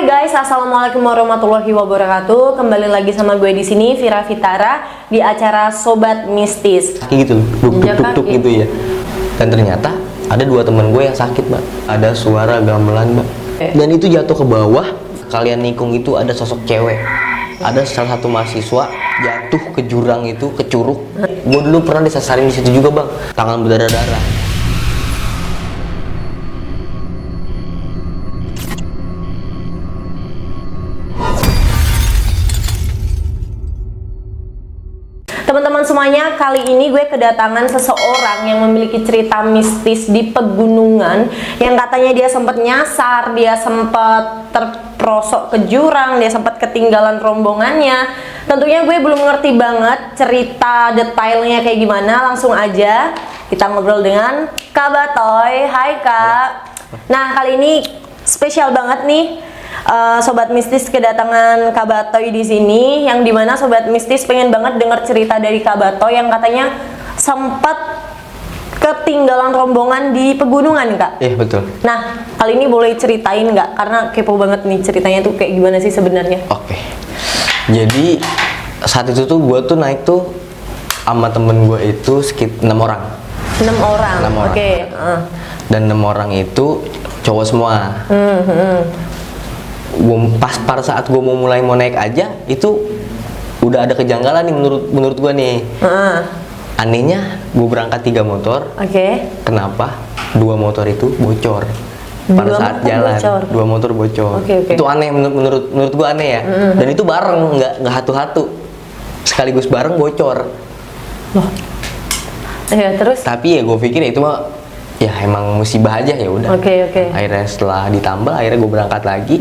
guys, assalamualaikum warahmatullahi wabarakatuh. Kembali lagi sama gue di sini, Vira Vitara, di acara Sobat Mistis. Gitu, duk gitu ya. Dan ternyata ada dua teman gue yang sakit, Mbak. Ada suara gamelan, Mbak. Dan itu jatuh ke bawah. Kalian nikung itu ada sosok cewek. Ada salah satu mahasiswa jatuh ke jurang itu, ke curug. Gue dulu pernah disasarin di situ juga, Bang. Tangan berdarah-darah. Teman-teman semuanya, kali ini gue kedatangan seseorang yang memiliki cerita mistis di pegunungan, yang katanya dia sempat nyasar, dia sempat terperosok ke jurang, dia sempat ketinggalan rombongannya. Tentunya gue belum ngerti banget cerita detailnya kayak gimana. Langsung aja kita ngobrol dengan Kak Batoy. Hai Kak. Nah, kali ini spesial banget nih. Sobat Mistis kedatangan Kak Batoy di sini, yang dimana Sobat Mistis pengen banget dengar cerita dari Kak Batoy yang katanya sempat ketinggalan rombongan di pegunungan, Kak. Iya, betul. Nah, kali ini boleh ceritain nggak? Karena kepo banget nih ceritanya tuh kayak gimana sih sebenarnya? Oke. Jadi saat itu tuh gue tuh naik tuh sama temen gue itu sekitar 6 orang. 6 orang. Oke. Dan 6 orang itu cowok semua. Pas pada saat gue mau naik aja itu udah ada kejanggalan nih menurut gue nih. Anehnya gue berangkat 3 motor. Kenapa 2 motor itu bocor pada saat jalan? 2 motor bocor. Itu aneh menurut gue aneh ya. Dan itu bareng, nggak hatu-hatu, sekaligus bareng bocor. Terus? Tapi ya gue pikir itu mah ya emang musibah aja, ya udah. Akhirnya setelah ditambal, akhirnya gue berangkat lagi.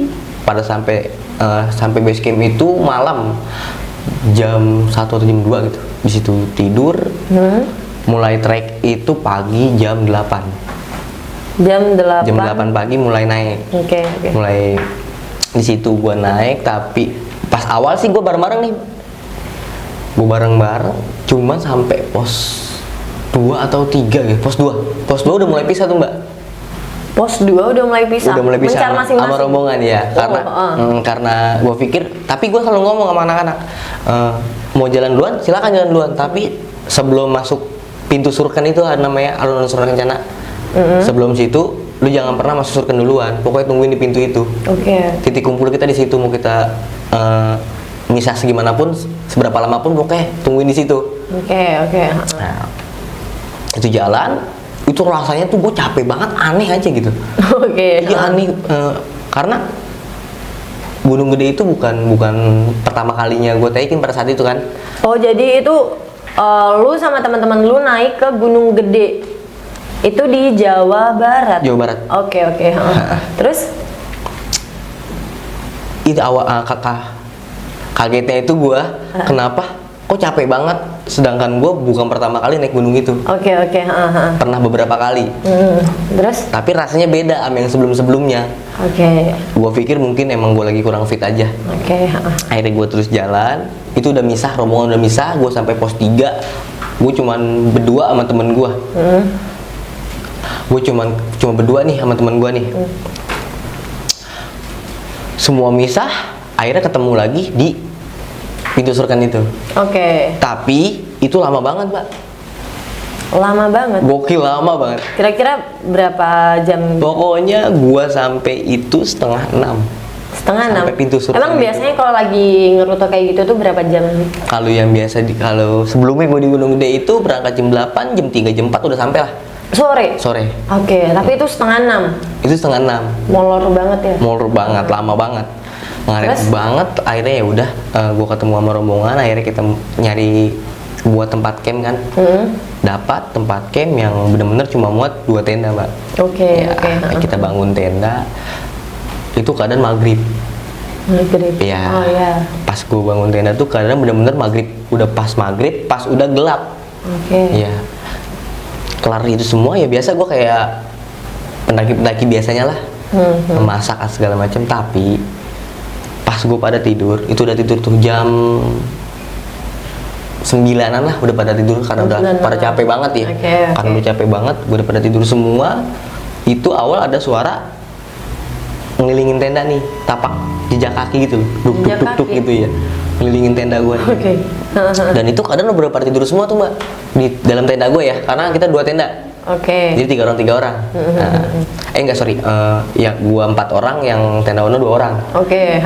Pada sampai base camp itu malam jam 1 atau jam 2 gitu. Di situ tidur. Mulai trek itu pagi jam 8. Jam 8 pagi mulai naik. Mulai di situ gua naik, tapi pas awal sih gua bareng-bareng nih. Gua bareng-bareng cuma sampai pos 2 atau 3 gitu. Pos 2 udah mulai pisah tuh, Mbak. Pos 2 udah mulai pisah. Mencar masing-masing sama rombongan ya. Karena gue pikir, tapi gue selalu ngomong sama anak-anak, mau jalan duluan silakan jalan duluan, tapi sebelum masuk pintu surken itu ada namanya alun-alun Sunan Kencana. Sebelum situ lu jangan pernah masuk surken duluan, pokoknya tungguin di pintu itu. Titik kumpul kita di situ, mau kita misah segimanapun, seberapa lama pun pokoknya tungguin di situ. Nah, itu jalan. Itu rasanya tuh gue capek banget, aneh aja gitu. Iya aneh, karena Gunung Gede itu bukan pertama kalinya gue naikin pada saat itu kan. Oh, jadi itu lu sama teman-teman lu naik ke Gunung Gede itu di Jawa Barat. Oke. Terus itu awal kagetnya itu gue, kenapa kok capek banget, sedangkan gue bukan pertama kali naik gunung itu. Pernah beberapa kali. Terus? Tapi rasanya beda sama yang sebelumnya. Gue pikir mungkin emang gue lagi kurang fit aja. Akhirnya gue terus jalan. Itu udah misah, rombongan udah misah. Gue sampai pos 3. Gue cuman berdua sama temen gue. Gue cuma berdua nih sama temen gue nih. Semua misah. Akhirnya ketemu lagi di pintu surken itu. Tapi itu lama banget, Pak. Lama banget. Gokil lama banget. Kira-kira berapa jam? Pokoknya gua sampai itu setengah 6. Sampai pintu surken. Emang biasanya kalau lagi ngerute kayak gitu tuh berapa jam? Kalau yang biasa kalau sebelumnya gua di Gunung Gede itu berangkat jam 8, jam 3, jam 4 udah sampai lah. Sore. Tapi itu setengah 6. Itu setengah 6. Molor banget ya? Molor banget, lama banget. Ngaret banget. Akhirnya ya udah, gue ketemu sama rombongan. Akhirnya kita nyari buat tempat camp kan. Dapat tempat camp yang bener-bener cuma muat 2 tenda, Mbak. Kita bangun tenda. Itu keadaan maghrib. Ya. Pas gue bangun tenda tuh keadaan bener-bener maghrib. Udah pas maghrib, pas udah gelap. Ya. Kelar itu semua ya biasa gue kayak pendaki-pendaki biasanya lah. Memasak segala macam. Tapi pas gue pada tidur, itu udah tidur tuh jam 9-an lah, udah pada tidur karena udah pada capek banget ya. Karena udah capek banget, gue udah pada tidur semua. Itu awal ada suara ngelilingin tenda nih, tapak jejak kaki gitu, duk duk Jejak duk duk kaki. gitu ya, ngelilingin tenda gue. Oke. Dan itu kadang beberapa pada tidur semua tuh mbak di dalam tenda gue ya, karena kita 2 tenda. Oke. Jadi 3 orang. Nah, enggak sorry, ya gua 4 orang, yang tenda Ono 2 orang. Oke.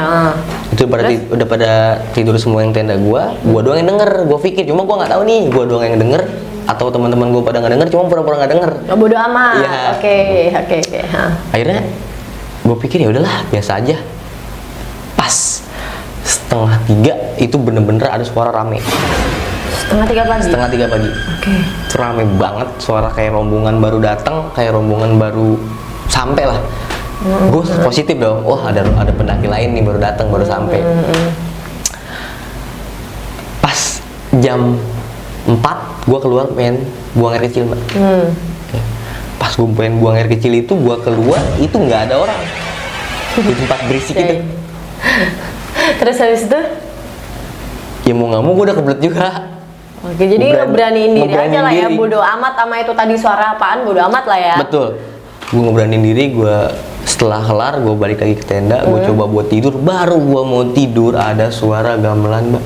Itu udah pada tidur semua yang tenda gua doang yang denger. Gua pikir, cuma gua nggak tahu nih, gua doang yang denger atau teman-teman gua pada nggak denger, cuma pura-pura nggak denger. Oh, bodo amat. Iya. Oke. Akhirnya gua pikir ya udahlah biasa aja. Pas 2:30 itu bener-bener ada suara rame. 2:30 pagi. 2:30 pagi. Oke. Itu rame banget, suara kayak rombongan baru datang, kayak rombongan baru sampai lah. Gue positif dong, wah ada pendaki lain nih baru datang, baru sampai. Pas jam 4 gue keluar pengen buang air kecil mbak. Pas gue pengen buang air kecil itu gue keluar, itu nggak ada orang di tempat berisik itu. Terus habis itu? Ya mau nggak mau gue udah kebelet juga. Oke, jadi ngeberaniin diri aja lah ya, diri. bodo amat sama itu tadi suara apaan, bodo amat lah ya. Betul. Gue ngeberaniin diri, gue setelah kelar gue balik lagi ke tenda, gue coba buat tidur. Baru gue mau tidur ada suara gamelan mbak.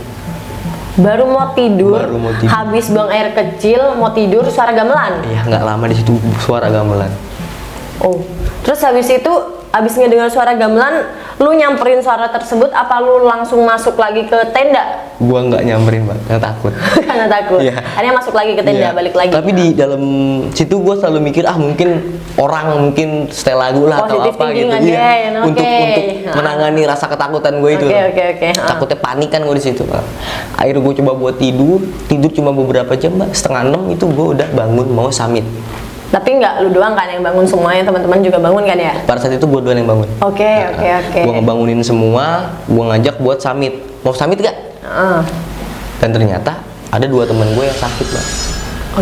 Baru mau tidur, tidur. habis buang air kecil, mau tidur suara gamelan. Iya nggak lama di situ suara gamelan. Oh, terus habis itu, habis ngedengar suara gamelan, lu nyamperin suara tersebut, apa lu langsung masuk lagi ke tenda? Gue nggak nyamperin mbak, karena takut. Karena takut. Iya. Akhirnya masuk lagi ke tenda, Iya. balik lagi. Tapi di dalam situ gue selalu mikir mungkin orang mungkin setel lagu lah atau Positive apa gitu. thinking aja, Iya. oke. Untuk menangani rasa ketakutan gue itu. Oke. Takutnya panik kan gue di situ mbak. Akhirnya gue coba buat tidur cuma beberapa jam mbak. 5:30 itu gue udah bangun mau summit. Tapi nggak lu doang kan yang bangun, semuanya teman-teman juga bangun kan ya? Pada saat itu gue doang yang bangun. Oke. Gue ngebangunin semua, gue ngajak buat summit. Mau summit gak? Dan ternyata ada 2 teman gue yang sakit mbak.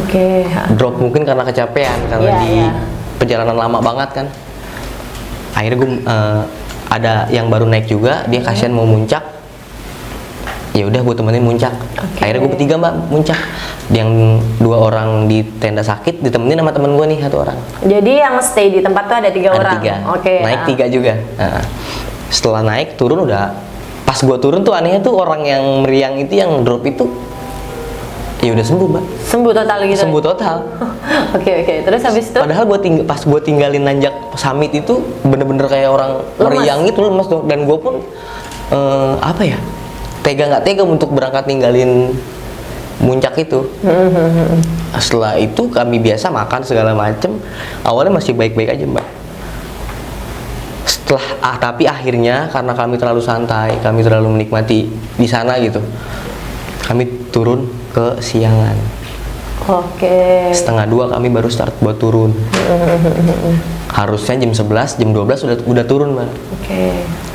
Oke. Drop mungkin karena kecapean, karena Iya, di iya. perjalanan lama banget kan. Akhirnya gue ada yang baru naik juga, dia kasihan mau muncak. Ya udah gue temenin muncak. Akhirnya gue bertiga mbak muncak. Yang 2 orang di tenda sakit ditemenin sama temen gue nih 1 orang. Jadi yang stay di tempat tuh ada 3 Ada orang. 3. Oke. Naik 3 juga. Nah, setelah naik turun udah. Pas gue turun tuh anehnya tuh orang yang meriang itu, yang drop itu, ya udah sembuh mbak. Sembuh total gitu. Sembuh total. Oke. Terus habis itu? Padahal pas gue tinggalin nanjak summit itu bener-bener kayak orang meriang itu lemas dong. Dan gue pun apa ya, tega nggak tega untuk berangkat ninggalin muncak itu. Setelah itu kami biasa makan segala macem. Awalnya masih baik-baik aja mbak. Tapi akhirnya karena kami terlalu santai, kami terlalu menikmati di sana gitu, kami turun ke siangan. Oke. 1:30 kami baru start buat turun. Harusnya jam 11, jam 12 udah turun mbak. Oke.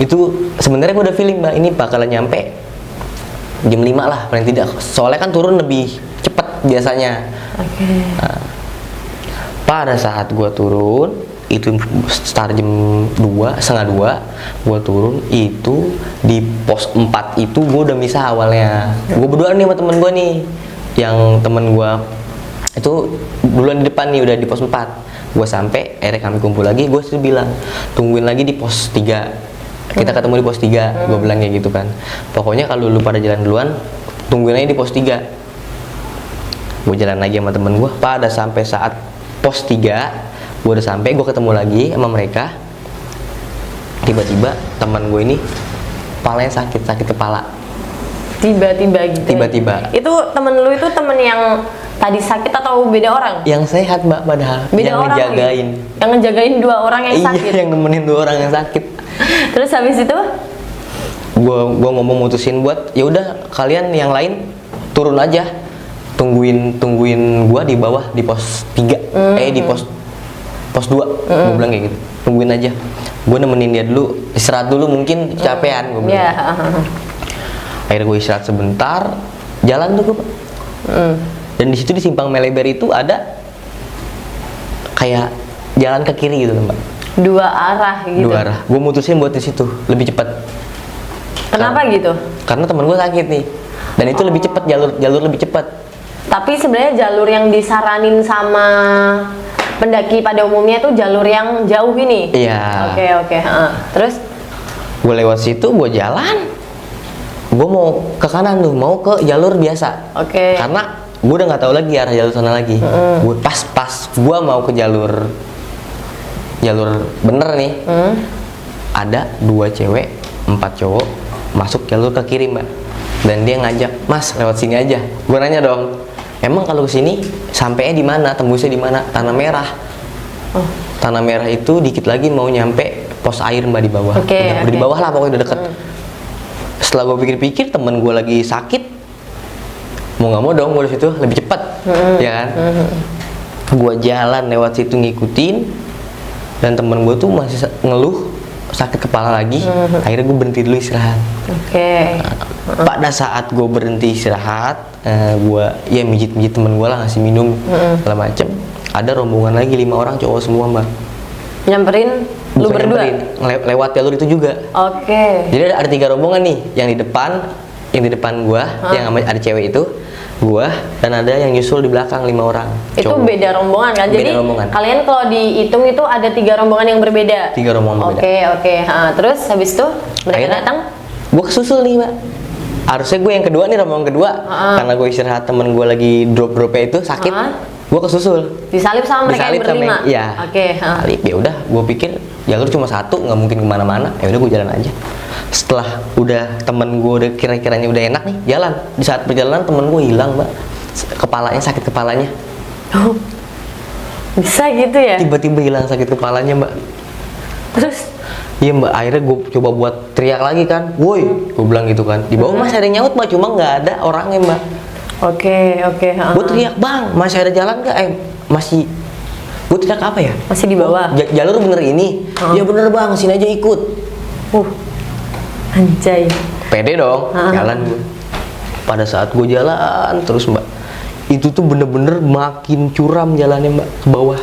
Itu sebenarnya gue udah feeling mbak, ini bakalan nyampe jam 5 lah paling tidak. Soalnya kan turun lebih cepet biasanya. Oke. Nah, pada saat gue turun itu start jam 2:30 gue turun itu di pos 4 itu gue udah misah awalnya. Gue berdua nih sama temen gue nih, yang temen gue itu duluan di depan nih udah di pos 4. Gue sampai akhirnya kami kumpul lagi. Gue sih bilang tungguin lagi di pos 3, kita ketemu di pos 3. Gue bilang kayak gitu kan, pokoknya kalau lu pada jalan duluan tungguin aja di pos 3. Gue jalan lagi sama temen gue. Pada sampai saat pos 3 gue udah sampai, gue ketemu lagi sama mereka. Tiba-tiba teman gue ini kepalanya sakit kepala. Tiba-tiba gitu. Tiba-tiba. Itu temen lu itu temen yang tadi sakit atau beda orang? Yang sehat mbak, padahal Beda yang orang ngejagain. lagi? Yang ngejagain 2 orang yang sakit. Iya, yang nemenin 2 orang yang sakit. Terus habis itu? Gua ngomong mutusin buat ya udah kalian yang lain turun aja, tungguin gua di bawah di pos 3. Di pos 2. Gua bilang kayak gitu, tungguin aja, gua nemenin dia dulu, istirahat dulu, mungkin kecapean. Gua bilang. Akhirnya gue istirahat sebentar, jalan tuh gua. Dan di situ di simpang Meleber itu ada kayak jalan ke kiri gitu mbak. 2 arah gitu. 2 arah. Gue mutusin buat di situ lebih cepat. Kenapa gitu? Karena teman gue sakit nih, dan itu lebih cepat, jalur lebih cepat. Tapi sebenarnya jalur yang disaranin sama pendaki pada umumnya tuh jalur yang jauh ini. Iya. Oke. Terus? Gue lewat situ, gue jalan. Gue mau ke kanan tuh, mau ke jalur biasa. Oke. Karena gue udah nggak tahu lagi arah jalur sana lagi. Gue pas gue mau ke jalur bener nih. Ada 2 cewek, 4 cowok masuk jalur ke kiri, Mbak. Dan dia ngajak, "Mas, lewat sini aja." Gue nanya dong, "Emang kalau ke sini sampainya di mana? Tembusnya di mana?" Tanah Merah. Tanah Merah itu dikit lagi mau nyampe pos air, Mbak, di bawah. Udah di bawah lah, pokoknya udah deket. Setelah gue pikir-pikir, temen gue lagi sakit, mau nggak mau dong gue di situ lebih cepat, ya kan? Gue jalan lewat situ ngikutin, dan temen gue tuh masih ngeluh sakit kepala lagi. Akhirnya gue berhenti dulu istirahat. Pada saat gue berhenti istirahat, gue ya mijit temen gue lah, ngasih minum segala macem. Ada rombongan lagi 5 orang cowok semua, Mbak. Nyamperin lu Bukan berdua? nyamperin, lewat jalur itu juga. Jadi ada 3 rombongan nih, yang di depan gua, yang ada cewek itu, gua, dan ada yang nyusul di belakang 5 orang. Itu cowok. beda rombongan kan? Jadi rombongan. kalian kalau dihitung itu ada 3 rombongan yang berbeda? 3 rombongan berbeda. Oke. Terus habis itu mereka Akhirnya datang? Gua kesusul nih, Mbak. Harusnya gue yang kedua nih, rombongan kedua. Karena gue istirahat, temen gue lagi dropnya itu sakit. Gue kesusul. Disalip sama mereka yang berlima? Iya. Oke. Salip. Ya udah, gue pikir jalur cuma satu, nggak mungkin kemana-mana. Ya udah, gue jalan aja. Setelah udah temen gue udah kira-kiranya udah enak nih, jalan. Di saat perjalanan temen gue hilang, Mbak. Kepalanya, sakit kepalanya. Oh, bisa gitu ya? Tiba-tiba hilang sakit kepalanya, Mbak. Terus? Iya, Mbak, akhirnya gue coba buat teriak lagi kan, "Woi," gue bilang gitu kan. Di bawah masih ada yang nyaut, Mbak, cuma nggak ada orangnya, Mbak. Oke. Gue teriak, "Bang, masih ada jalan nggak?" Masih. Gue teriak apa ya? Masih di bawah? Jalur bener ini. Ya bener, Bang, sini aja ikut. Anjay. Pede dong, jalan gue. Pada saat gue jalan terus, Mbak, itu tuh bener-bener makin curam jalannya, Mbak, ke bawah.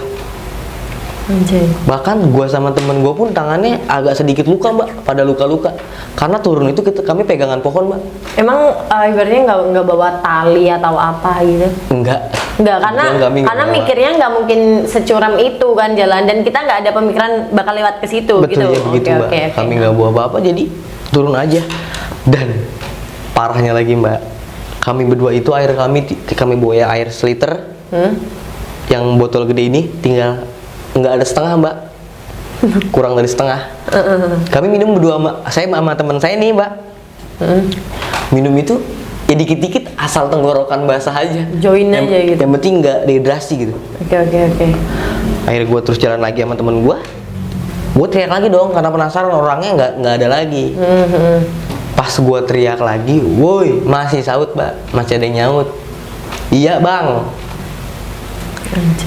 Anjay. Bahkan gue sama temen gue pun tangannya agak sedikit luka, Mbak, pada luka-luka. Karena turun itu kami pegangan pohon, Mbak. Emang ibaratnya nggak bawa tali atau apa gitu? Enggak, karena mikirnya nggak mungkin securam itu kan jalan, dan kita nggak ada pemikiran bakal lewat ke situ. Betul, gitu. ya begitu, Mbak. Kami nggak bawa apa-apa, jadi turun aja. Dan parahnya lagi, Mbak, kami berdua itu kami bawa air seliter, yang botol gede ini tinggal nggak ada setengah, Mbak. Kurang dari setengah. Kami minum berdua, saya sama teman saya nih, Mbak. Minum itu ya dikit-dikit, asal tenggorokan basah aja. Join aja gitu. Yang penting nggak dehidrasi gitu. Oke. Akhirnya gue terus jalan lagi sama temen gue. Gue teriak lagi dong karena penasaran, orangnya nggak ada lagi. Pas gue teriak lagi, "Woi," masih saut, Mbak, masih ada yang nyaut. "Iya, Bang."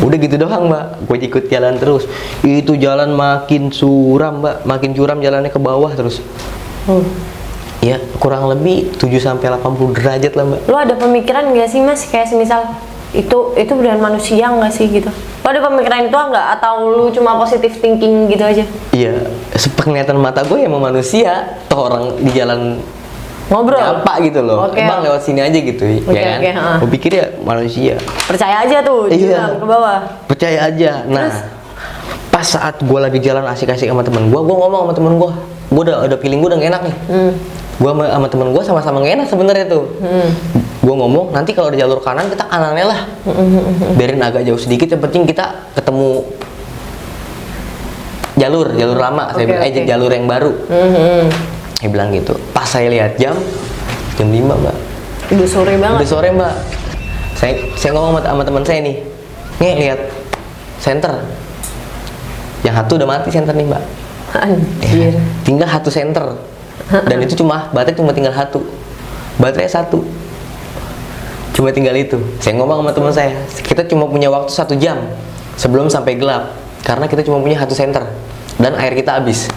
Udah gitu doang, Mbak. Gue ikut jalan terus. Itu jalan makin suram, Mbak, makin curam jalannya ke bawah terus. Ya, kurang lebih 7-80 derajat lah, Mbak. Lo ada pemikiran nggak sih, Mas, kayak semisal itu beneran manusia nggak sih gitu? Lo ada pemikiran itu nggak, atau lu cuma positive thinking gitu aja? Iya, sepenglihatan mata gue emang manusia. Toh orang di jalan ngobrol apa gitu loh. Bang, lewat sini aja gitu, ya kan? Gue pikir ya manusia. Percaya aja tuh, jalan ke bawah. Percaya aja. Nah, pas saat gue lagi jalan asik-asik sama temen gue ngomong sama temen gue udah feeling gue udah gak enak nih. Gue sama temen gue sama-sama gak enak sebenarnya tuh. Gue ngomong, nanti kalau di jalur kanan kita kanannya lah. Biarin agak jauh sedikit, yang penting kita ketemu jalur lama. Saya bilang, jalur yang baru. Saya bilang gitu. Pas saya lihat jam 5, Mbak. Udah sore banget. Udah sore, Mbak. Saya ngomong sama teman saya nih. Nih, lihat senter. Yang satu udah mati senter nih, Mbak. Anjir. Tinggal satu senter. Dan itu baterai cuma tinggal satu. Baterai satu. Cuma tinggal itu. Saya ngomong sama teman saya, kita cuma punya waktu 1 jam sebelum sampai gelap. Karena kita cuma punya satu senter. Dan air kita habis.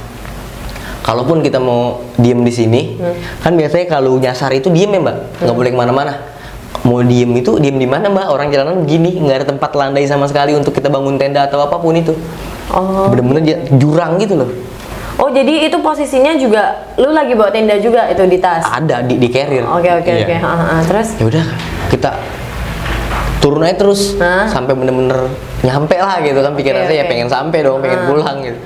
Kalaupun kita mau diem di sini, kan biasanya kalau nyasar itu diem ya, Mbak, nggak boleh kemana-mana. Mau diem itu diem di mana, Mbak? Orang jalanan begini, nggak ada tempat landai sama sekali untuk kita bangun tenda atau apapun itu. Bener-bener jurang gitu loh. Oh, jadi itu posisinya juga lu lagi bawa tenda juga itu di tas? Ada di carrier. Oke. Terus? Ya udah, kita turun aja terus sampai bener-bener nyampe lah gitu kan, pikiran Oke, saya ya oke. pengen sampai dong, pengen pulang gitu.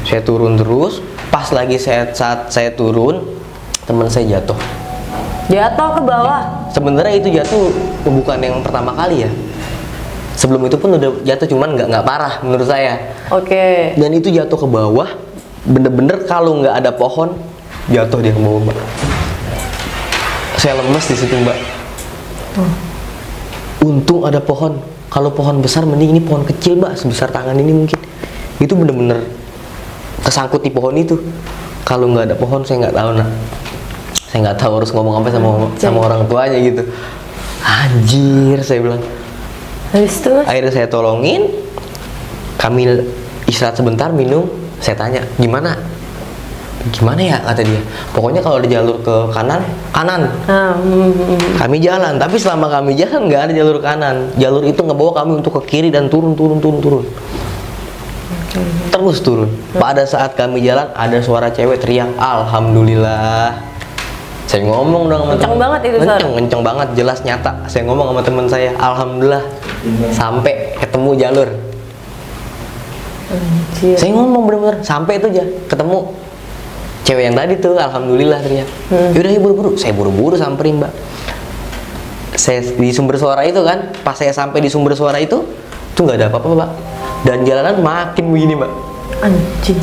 Saya turun terus, pas lagi saat saya turun, teman saya jatuh. Jatuh ke bawah. Sebenarnya itu jatuh bukan yang pertama kali ya. Sebelum itu pun udah jatuh, cuman nggak parah menurut saya. Oke. Dan itu jatuh ke bawah, bener-bener kalau nggak ada pohon, jatuh dia ke bawah, Mbak. Saya lemes di situ, Mbak. Untung ada pohon. Kalau pohon besar, mending ini pohon kecil, Mbak, sebesar tangan ini mungkin. Itu bener-bener kesangkut di pohon itu. Kalau nggak ada pohon, saya nggak tahu, nak. Saya nggak tahu harus ngomong apa sama orang tuanya gitu. Anjir, saya bilang. Habis itu Akhirnya saya tolongin, kami istirahat sebentar, minum. Saya tanya, gimana ya, kata dia. Pokoknya kalau ada jalur ke kanan. Kami jalan, tapi selama kami jalan nggak ada jalur kanan. Jalur itu ngebawa kami untuk ke kiri dan turun. Terus turun. Pada saat kami jalan, ada suara cewek teriak, alhamdulillah. Saya ngomong dong sama Kenceng temen. banget itu suara. Kenceng banget, jelas nyata. Saya ngomong sama teman saya, alhamdulillah sampai ketemu jalur. Anjir. Saya ngomong bener-bener sampai itu aja, ketemu cewek yang tadi tuh, alhamdulillah teriak. Yaudah ya buru-buru, saya buru-buru samperin, Mbak. Saya di sumber suara itu kan, pas saya sampai di sumber suara itu tuh nggak ada apa-apa, Mbak. Dan jalanan makin begini, Mbak. Anjir.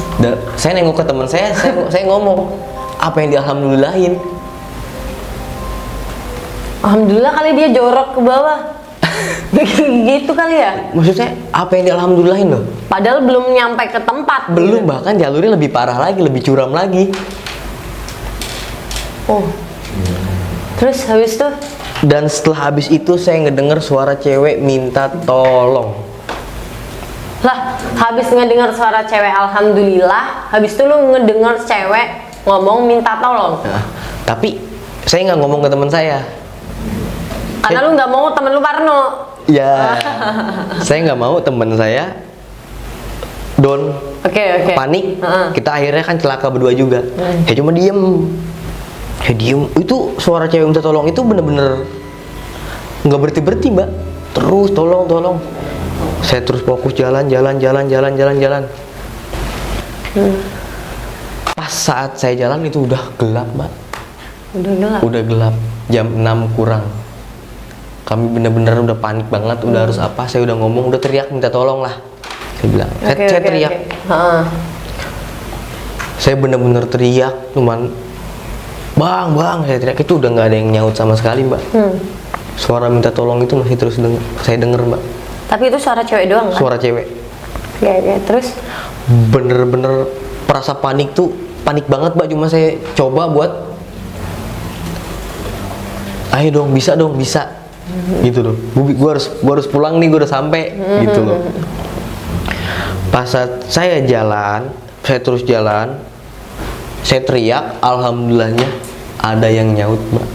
Saya nengok ke teman saya ngomong, apa yang dialhamdulillahin? Alhamdulillah kali dia jorok ke bawah. Gitu kali ya. Maksudnya apa yang dialhamdulillahin loh? Padahal belum nyampe ke tempat. Belum, bahkan jalurnya lebih parah lagi, lebih curam lagi. Oh. Terus habis itu Dan setelah habis itu saya ngedenger suara cewek minta tolong. lah, habis ngedengar suara cewek alhamdulillah, habis itu lu ngedengar cewek ngomong minta tolong. Nah, tapi saya nggak ngomong ke teman saya. Karena lu nggak mau temen lu parno. Ya, saya nggak mau teman saya down, Oke. panik. Heeh. Kita akhirnya kan celaka berdua juga. Ya cuma diem. Ya diem. Itu suara cewek minta tolong itu bener-bener nggak berhenti, Mbak. Terus tolong. Saya terus fokus jalan. Pas saat saya jalan itu udah gelap, Mbak. Udah gelap. Udah gelap, jam 6 kurang. Kami bener-bener udah panik banget, udah harus apa? Saya udah ngomong, udah teriak minta tolong lah. Saya bilang, saya teriak. Heeh. Saya bener-bener teriak, cuman bang, saya teriak itu udah nggak ada yang nyaut sama sekali, Mbak. Suara minta tolong itu masih terus saya denger, Mbak. Tapi itu suara cewek doang kan? Suara cewek. Oke. Terus Bener-bener perasa panik tuh, panik banget, Mbak. Cuma saya coba buat, ayo dong, bisa. Gitu loh. Gua harus pulang nih, gua udah sampai gitu loh. Pas saat saya jalan, saya terus jalan, saya teriak, alhamdulillahnya ada yang nyaut, Mbak.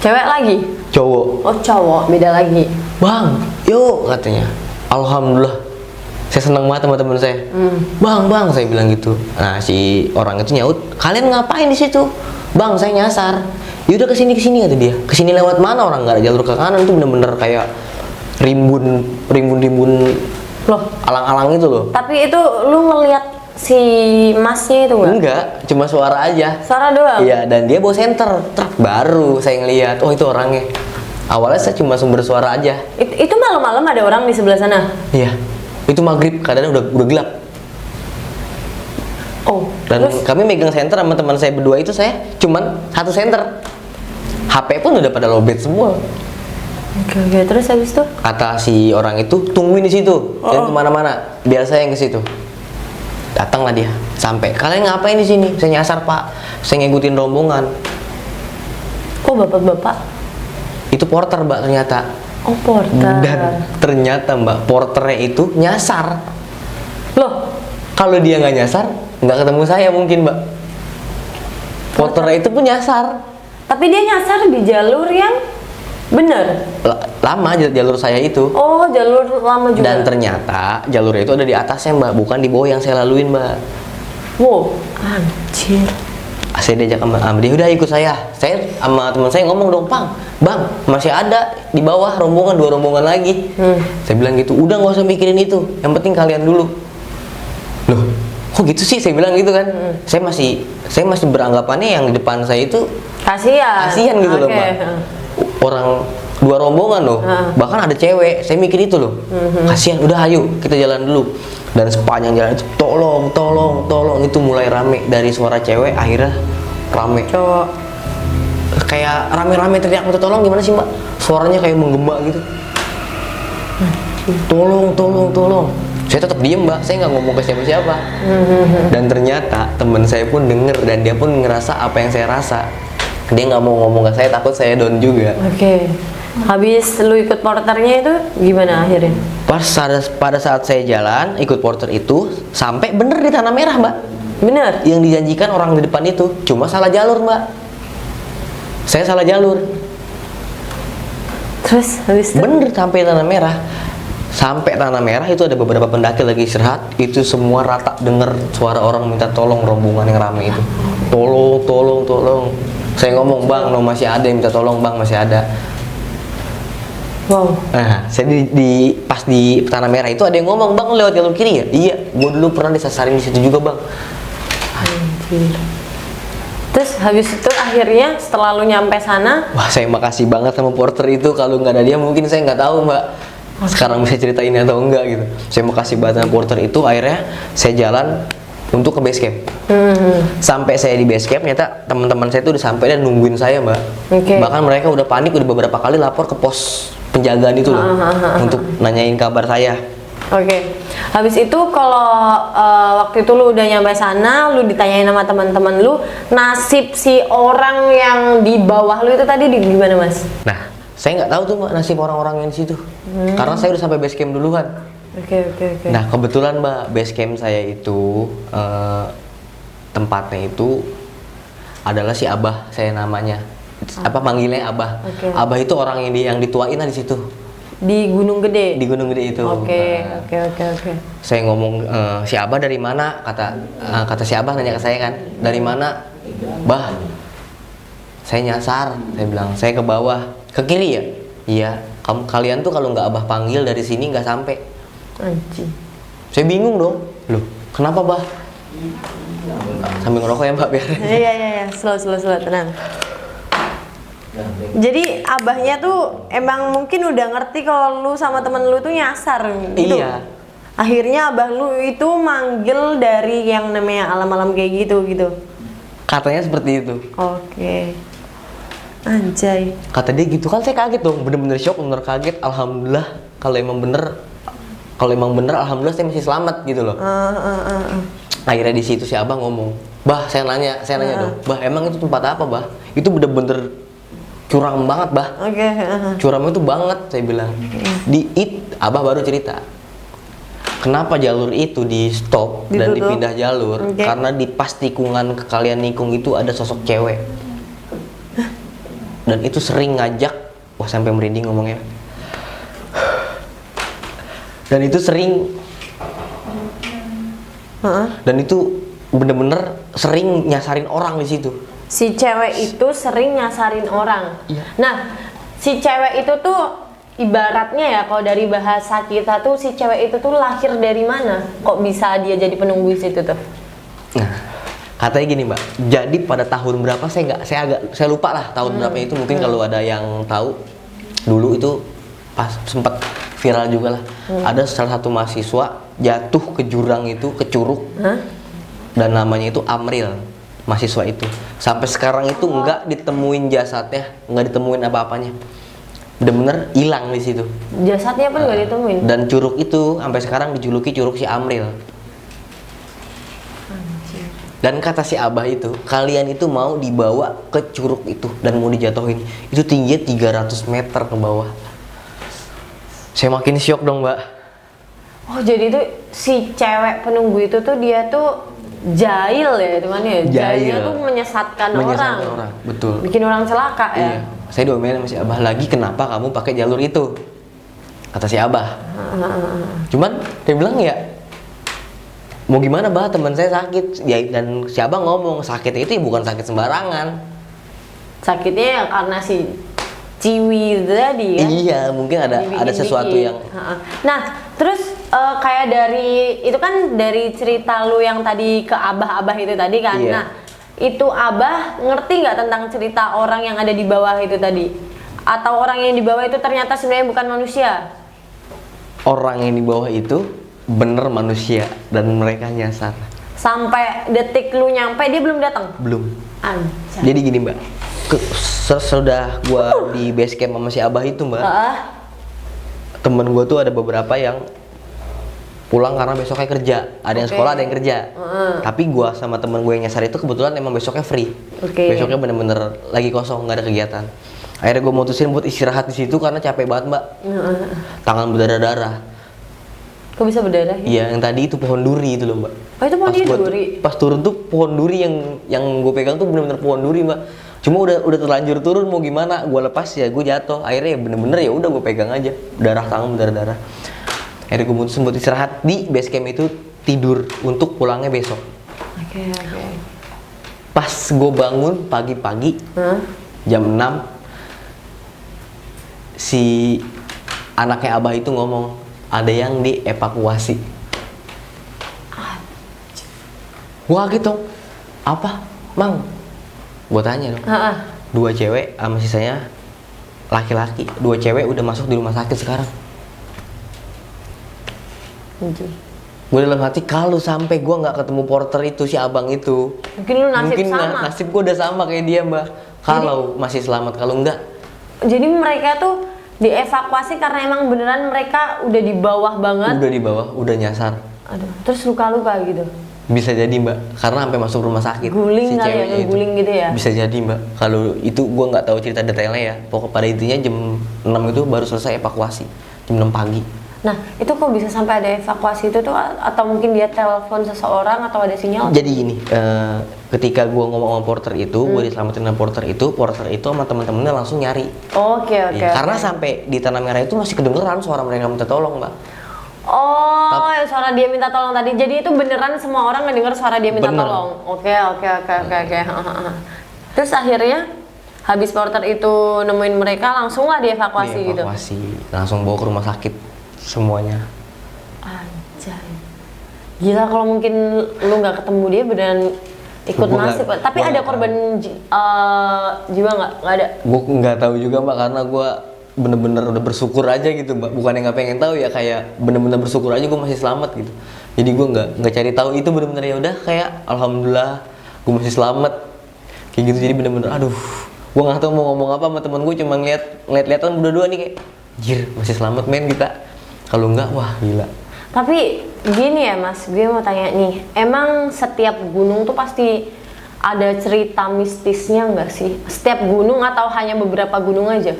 cewek lagi? Cowok. Oh cowok, beda lagi. Bang, yuk katanya. Alhamdulillah. Saya senang banget sama teman saya. Bang, saya bilang gitu. Nah, si orang itu nyaut, "Kalian ngapain di situ?" "Bang, saya nyasar." "Yaudah kesini kata dia." "Kesini lewat mana? Orang nggak ada jalur ke kanan." Itu bener-bener kayak rimbun Loh, alang-alang itu loh. tapi itu lu ngelihat si masnya itu nggak? Enggak, cuma suara aja. Suara doang? Iya, dan dia bawa senter. Baru saya ngeliat, oh itu orangnya. Awalnya saya cuma sumber suara aja. Itu malam-malam ada orang di sebelah sana? Iya, itu maghrib, keadaan udah gelap. Oh, Dan terus? kami megang senter sama teman saya berdua itu, saya cuman satu senter. HP pun udah pada lowbat semua. Oke, terus habis itu? Kata si orang itu, tungguin di situ, jangan kemana-mana, biar saya yang ke situ. Datanglah dia, sampai. "Kalian ngapain di sini?" "Saya nyasar, Pak. Saya ngikutin rombongan." Kok bapak-bapak? Itu porter, Mbak, ternyata. Oh, porter. Dan ternyata, Mbak, porternya itu nyasar. Loh, Kalau dia nggak nyasar, nggak ketemu saya mungkin, Mbak. Porternya itu pun nyasar. tapi dia nyasar di jalur yang bener? Lama jalur saya itu. Oh, jalur lama juga? Dan ternyata jalurnya itu ada di atasnya, Mbak, bukan di bawah yang saya laluin, Mbak. Wow, anjir. Saya diajak sama dia, udah ikut saya sama teman saya ngomong dong, bang masih ada di bawah rombongan, 2 rombongan lagi. Saya bilang gitu, udah nggak usah mikirin itu, yang penting kalian dulu. Loh kok gitu sih, saya bilang gitu kan. Saya masih beranggapannya yang di depan saya itu kasihan gitu loh Mbak. Orang 2 rombongan loh, bahkan ada cewek, saya mikir itu loh, kasihan, udah ayo kita jalan dulu. Dan sepanjang jalan itu tolong itu mulai rame, dari suara cewek akhirnya rame Cowok. kayak rame-rame teriak minta tolong. Gimana sih Mbak, suaranya kayak menggema gitu, tolong. Saya tetap diem Mbak, saya nggak ngomong ke siapa-siapa. Dan ternyata teman saya pun denger dan dia pun ngerasa apa yang saya rasa. Dia nggak mau ngomong ke saya, takut saya down juga. Oke. Habis lu ikut porternya itu gimana akhirnya? Pada saat saya jalan ikut porter itu, sampai bener di Tanah Merah Mbak. Bener? Yang dijanjikan orang di depan itu, cuma salah jalur Mbak. Saya salah jalur. Terus habis itu? Bener sampai Tanah Merah. Sampai Tanah Merah itu ada beberapa pendaki lagi istirahat, itu semua rata denger suara orang minta tolong, rombongan yang rame itu. Tolong. Saya ngomong, bang, no, masih ada yang minta tolong bang, masih ada. Wow. Nah, saya pas di Tanah Merah itu ada yang ngomong, bang lewat jalur kiri ya? Iya, gua dulu pernah disasarin di situ juga bang. Anjir. Terus habis itu akhirnya setelah lu nyampe sana, Wah, saya makasih banget sama porter itu. Kalau nggak ada dia mungkin saya nggak tahu Mbak. Sekarang bisa ceritain atau enggak gitu. Saya makasih banget sama porter itu. Akhirnya saya jalan untuk ke base camp. Sampai saya di base camp, ternyata teman-teman saya itu udah sampai dan nungguin saya Mbak. Oke. Bahkan mereka udah panik, udah beberapa kali lapor ke pos penjagaan itu loh, untuk nanyain kabar saya. Oke. Habis itu kalau waktu itu lu udah nyampe sana, lu ditanyain sama teman-teman lu, nasib si orang yang di bawah lu itu tadi gimana Mas? Nah, saya nggak tahu tuh Mbak nasib orang-orang yang di situ, karena saya udah sampai base camp duluan. Oke. Nah, kebetulan Mbak, base camp saya itu tempatnya itu adalah si Abah, saya namanya. Apa manggilnya Abah. Oke. Abah itu orang yang dituain lah di situ. Di Gunung Gede. Di Gunung Gede itu. Oke. Saya ngomong, si Abah dari mana? Kata si Abah nanya ke saya kan, dari mana? Bah, saya nyasar. Saya bilang, saya ke bawah. Ke kiri ya? Iya. Kalian tuh kalau nggak Abah panggil dari sini nggak sampai. Anjing. Saya bingung dong. Loh, kenapa Bah? Sambil ngerokok ya Mbak biar. Iya. Slow, tenang. Jadi abahnya tuh emang mungkin udah ngerti kalau lu sama temen lu tuh nyasar gitu. Iya. Akhirnya abah lu itu manggil dari yang namanya alam-alam kayak gitu. Katanya seperti itu. Oke. Anjay. Kata dia gitu, kan saya kaget dong, bener-bener shock, bener kaget. Alhamdulillah kalau emang bener alhamdulillah saya masih selamat gitu loh. Akhirnya di situ si Abah ngomong, Bah, saya nanya dong, Bah, emang itu tempat apa Bah? Itu bener-bener curam banget Bah. Oke. Curam itu banget, saya bilang. Abah baru cerita kenapa jalur itu di stop dan Ditutup. dipindah jalur. Oke. Karena di pas tikungan ke kalian nikung itu ada sosok cewek, dan itu sering ngajak, wah sampai merinding ngomongnya, dan itu sering dan itu bener-bener sering nyasarin orang di situ. Si cewek itu sering nyasarin orang. Iya. Nah, si cewek itu tuh ibaratnya ya, kalau dari bahasa kita tuh si cewek itu tuh lahir dari mana? Kok bisa dia jadi penunggu di situ tuh? Nah, katanya gini Mbak, jadi pada tahun berapa saya lupa lah tahun berapa itu, mungkin kalau ada yang tahu, dulu itu pas sempat viral juga lah. Ada salah satu mahasiswa jatuh ke jurang itu, ke curug, dan namanya itu Amril, mahasiswa itu. Sampai sekarang itu nggak ditemuin jasadnya, nggak ditemuin apa-apanya, bener-bener hilang di situ. Jasadnya pun nggak ditemuin. Dan curug itu sampai sekarang dijuluki curug si Amril. Dan kata si Abah itu, kalian itu mau dibawa ke curug itu dan mau dijatuhin. Itu tingginya 300 meter ke bawah. Saya makin syok dong Mbak. Oh, jadi itu si cewek penunggu itu tuh dia tuh jahil ya, teman ya. Jahilnya tuh menyesatkan orang. Betul. Bikin orang celaka ya. Iya. Saya diomelin sama si Abah lagi, kenapa kamu pakai jalur itu? Kata si Abah. Cuman dia bilang ya, mau gimana bah, teman saya sakit ya, dan si abang ngomong sakitnya itu ya bukan sakit sembarangan. Sakitnya ya karena si ciwi itu tadi kan. Iya, mungkin ada sesuatu yang Nah, terus kayak dari itu kan dari cerita lu yang tadi ke abah-abah itu tadi kan. Iya. Nah, itu abah ngerti nggak tentang cerita orang yang ada di bawah itu tadi? Atau orang yang di bawah itu ternyata sebenarnya bukan manusia? orang yang di bawah itu bener manusia dan mereka nyasar. Sampai detik lu nyampe dia belum datang? Belum. Anjay. Jadi gini mbak, sesudah gua di base camp sama si abah itu mbak, temen gua tuh ada beberapa yang pulang karena besoknya kerja, ada yang sekolah, ada yang kerja. Tapi gua sama temen gue yang nyasar itu kebetulan emang besoknya free. Besoknya bener-bener lagi kosong, nggak ada kegiatan. Akhirnya gue mutusin buat istirahat di situ karena capek banget mbak. Tangan berdarah-darah. Kok bisa berdarah? Iya, yang tadi itu pohon duri itu loh mbak. Oh itu pohon duri? Pas turun tuh pohon duri yang gue pegang tuh bener-bener pohon duri mbak. Cuma udah terlanjur turun, mau gimana? Gue lepas ya, gue jatuh. Akhirnya ya bener-bener ya udah gue pegang aja. Darah, tangan berdarah-darah. Akhirnya gue mutusin buat istirahat di base camp itu, tidur untuk pulangnya besok. Oke. Pas gue bangun pagi-pagi jam 6, si anaknya abah itu ngomong ada yang dievakuasi. Wah gitu, apa, Mang? Gue tanya dong. 2 cewek sama sisanya laki-laki. 2 cewek udah masuk di rumah sakit sekarang. Gue dalam hati kalau sampai gue nggak ketemu porter itu, si abang itu, mungkin lu sama. Nasib gue udah sama kayak dia mbak. Kalau masih selamat, kalau enggak. Jadi mereka tuh dievakuasi karena emang beneran mereka udah di bawah banget. Udah di bawah, udah nyasar. Aduh, terus luka-luka gitu. Bisa jadi mbak, karena sampai masuk rumah sakit. Guling si kali ya, guling gitu ya. Bisa jadi mbak. Kalau itu gue nggak tahu cerita detailnya ya. Pokok pada intinya jam 6 itu baru selesai evakuasi. Jam 6 pagi. Nah, itu kok bisa sampai ada evakuasi itu tuh, atau mungkin dia telepon seseorang atau ada sinyal? Jadi gini, ketika gue ngomong sama porter itu, gue diselamatin sama porter itu sama teman-temannya langsung nyari. Oke. Karena sampai di Tanah Merah itu masih kedengeran suara mereka minta tolong mbak. Oh, suara dia minta tolong tadi. Jadi itu beneran semua orang ngedenger suara dia minta tolong. Oke. Terus akhirnya habis porter itu nemuin mereka, langsung lah dievakuasi gitu. Langsung bawa ke rumah sakit semuanya. Anjay. Gila kalau mungkin lu nggak ketemu dia beneran ikut nasib. Tapi ada korban jiwa nggak? Nggak ada. Gue nggak tahu juga mbak, karena gue bener-bener udah bersyukur aja gitu mbak. Bukannya nggak pengen tahu ya, kayak bener-bener bersyukur aja gue masih selamat gitu. Jadi gue nggak cari tahu itu, bener-bener ya udah kayak alhamdulillah gue masih selamat kayak gitu. Jadi bener-bener aduh, gue nggak tahu mau ngomong apa sama temen gue, cuma ngeliat-ngeliatan berdua nih kayak jir masih selamat men kita. Kalau enggak, wah gila. Tapi gini ya mas, gue mau tanya nih, emang setiap gunung tuh pasti ada cerita mistisnya nggak sih? Setiap gunung atau hanya beberapa gunung aja?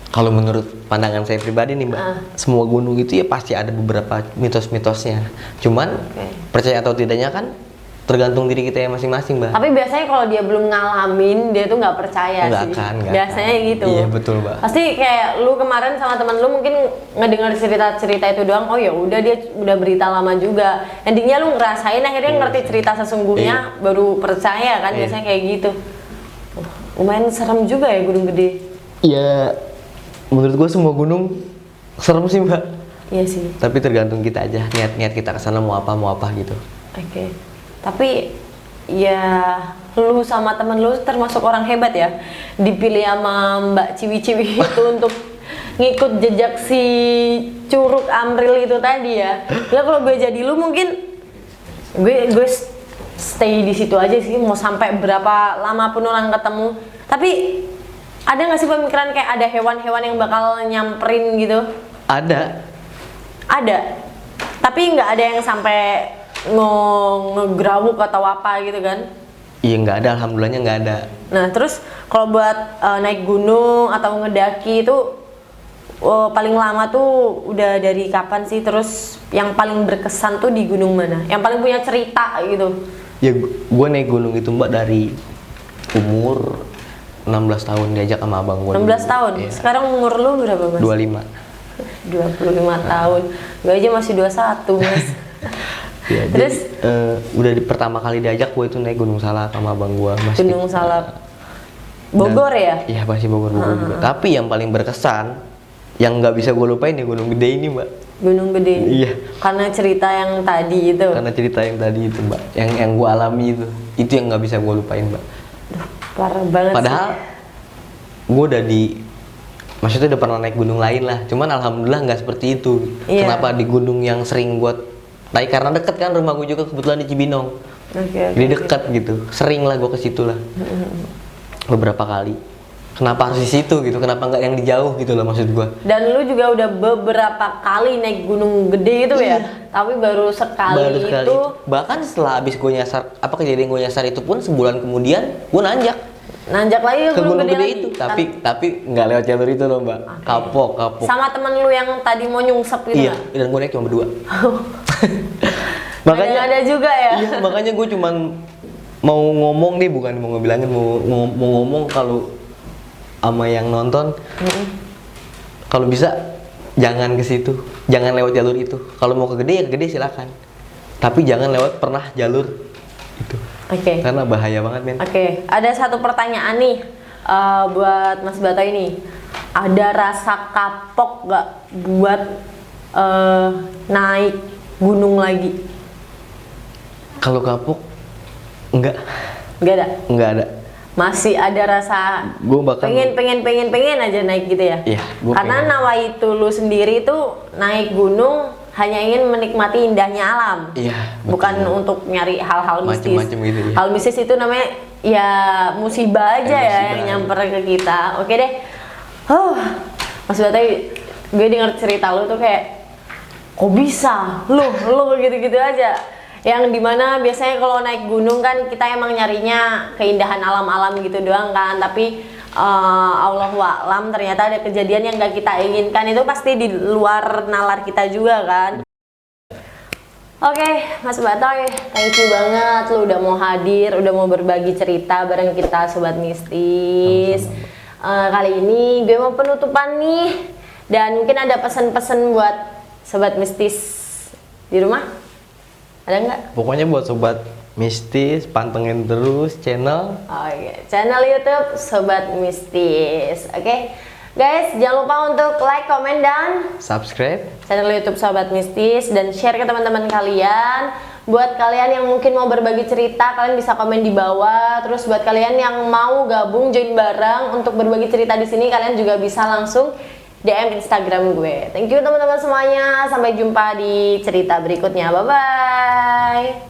Kalau menurut pandangan saya pribadi nih mbak, semua gunung itu ya pasti ada beberapa mitos-mitosnya. Cuman percaya atau tidaknya kan tergantung diri kita yang masing-masing mbak. Tapi biasanya kalau dia belum ngalamin, dia tuh nggak percaya nggak sih. Akan. Biasanya gitu. Iya betul mbak. Pasti kayak lu kemarin sama teman lu mungkin ngedengar cerita-cerita itu doang. Oh ya udah, dia udah berita lama juga. Endingnya lu ngerasain, akhirnya ngerti cerita sesungguhnya, baru percaya kan. Biasanya kayak gitu. Lumayan serem juga ya gunung gede. Iya, menurut gua semua gunung serem sih mbak. Iya sih. Tapi tergantung kita aja, niat kita kesana mau apa gitu. Oke. Tapi ya lu sama temen lu termasuk orang hebat ya, dipilih sama Mbak Ciwi-Ciwi itu untuk ngikut jejak si Curug Amril itu tadi ya. Lah kalau gue jadi lu mungkin gue stay di situ aja sih, mau sampai berapa lama pun orang ketemu. Tapi ada nggak sih pemikiran kayak ada hewan-hewan yang bakal nyamperin gitu? Ada. Tapi nggak ada yang sampai ngegrawuk atau apa gitu kan? Iya nggak ada, alhamdulillahnya nggak ada. Nah terus kalau buat naik gunung atau ngedaki itu paling lama tuh udah dari kapan sih? Terus yang paling berkesan tuh di gunung mana? Yang paling punya cerita gitu? Ya gue naik gunung itu mbak dari umur 16 tahun diajak sama abang gue. 16 tahun? Iya. Sekarang umur lu berapa mas? 25. 25 tahun. Gue aja masih 21 mas. Ya, Terus udah pertama kali diajak gue itu naik Gunung Salak sama abang gue. Gunung Salak Bogor ya? Iya pasti Bogor juga. Tapi yang paling berkesan, yang nggak bisa gue lupain ya Gunung Gede ini mbak. Gunung Gede. Iya. Karena cerita yang tadi itu. Karena cerita yang tadi itu mbak, yang gue alami itu yang nggak bisa gue lupain mbak. Duh, parah banget Padahal gue udah maksudnya udah pernah naik gunung lain lah. Cuman alhamdulillah nggak seperti itu. Iya. Kenapa di gunung yang sering buat naik karena deket kan rumah gue juga kebetulan di Cibinong. Jadi deket gitu. Sering lah gue ke situ lah. Beberapa kali. Kenapa harus di situ gitu? Kenapa nggak yang di jauh gitu lah maksud gue? Dan lu juga udah beberapa kali naik Gunung Gede itu ya? Tapi baru sekali itu. Bahkan setelah abis gue nyasar, kejadian gue nyasar itu pun sebulan kemudian gue nanjak Lagi ke Gunung Gede lagi. itu. Tapi nggak lewat jalur itu loh mbak. Kapok. Sama temen lu yang tadi mau nyungsep gitu Iya. nggak? Dan gue naik cuma berdua. Ada juga ya? Iya, makanya gue cuman mau ngomong nih, bukan mau ngebilangin, mau ngomong kalau sama yang nonton, kalau bisa jangan ke situ, jangan lewat jalur itu. Kalau mau ke Gede ya ke Gede silakan, tapi jangan lewat pernah jalur itu. Oke. Karena bahaya banget men. Oke, ada satu pertanyaan nih buat Mas Bata ini. Ada rasa kapok gak buat naik gunung lagi? Kalau kapok enggak Nggak ada. ada. Masih ada rasa Gue bahkan pengen aja naik gitu ya? Iya, gua Karena pengen. nawaitu lu sendiri tuh naik gunung hanya ingin menikmati indahnya alam. Iya, Bukan betul. untuk nyari hal-hal mistis. Macem-macem gitu, ya. Hal mistis itu namanya ya musibah aja ya Musibah. yang nyamper ke kita. Oke deh. Mas Batai, gue denger cerita lu tuh kayak kok bisa? Lu gitu-gitu aja. Yang dimana biasanya kalau naik gunung kan kita emang nyarinya keindahan alam-alam gitu doang kan, tapi Allahuaklam ternyata ada kejadian yang gak kita inginkan, itu pasti di luar nalar kita juga kan. Oke, Mas Batoy, thank you banget lu udah mau hadir, udah mau berbagi cerita bareng kita Sobat Mistis. Kali ini gue mau penutupan nih, dan mungkin ada pesan-pesan buat Sobat Mistis di rumah. Ada nggak? Pokoknya buat sobat mistis, pantengin terus channel. Oke, channel YouTube Sobat Mistis. Oke, guys, jangan lupa untuk like, komen, dan Subscribe. channel YouTube Sobat Mistis dan share ke teman-teman kalian. Buat kalian yang mungkin mau berbagi cerita, kalian bisa komen di bawah. Terus buat kalian yang mau gabung join bareng untuk berbagi cerita di sini, kalian juga bisa langsung DM Instagram gue. Thank you teman-teman semuanya. Sampai jumpa di cerita berikutnya. Bye bye.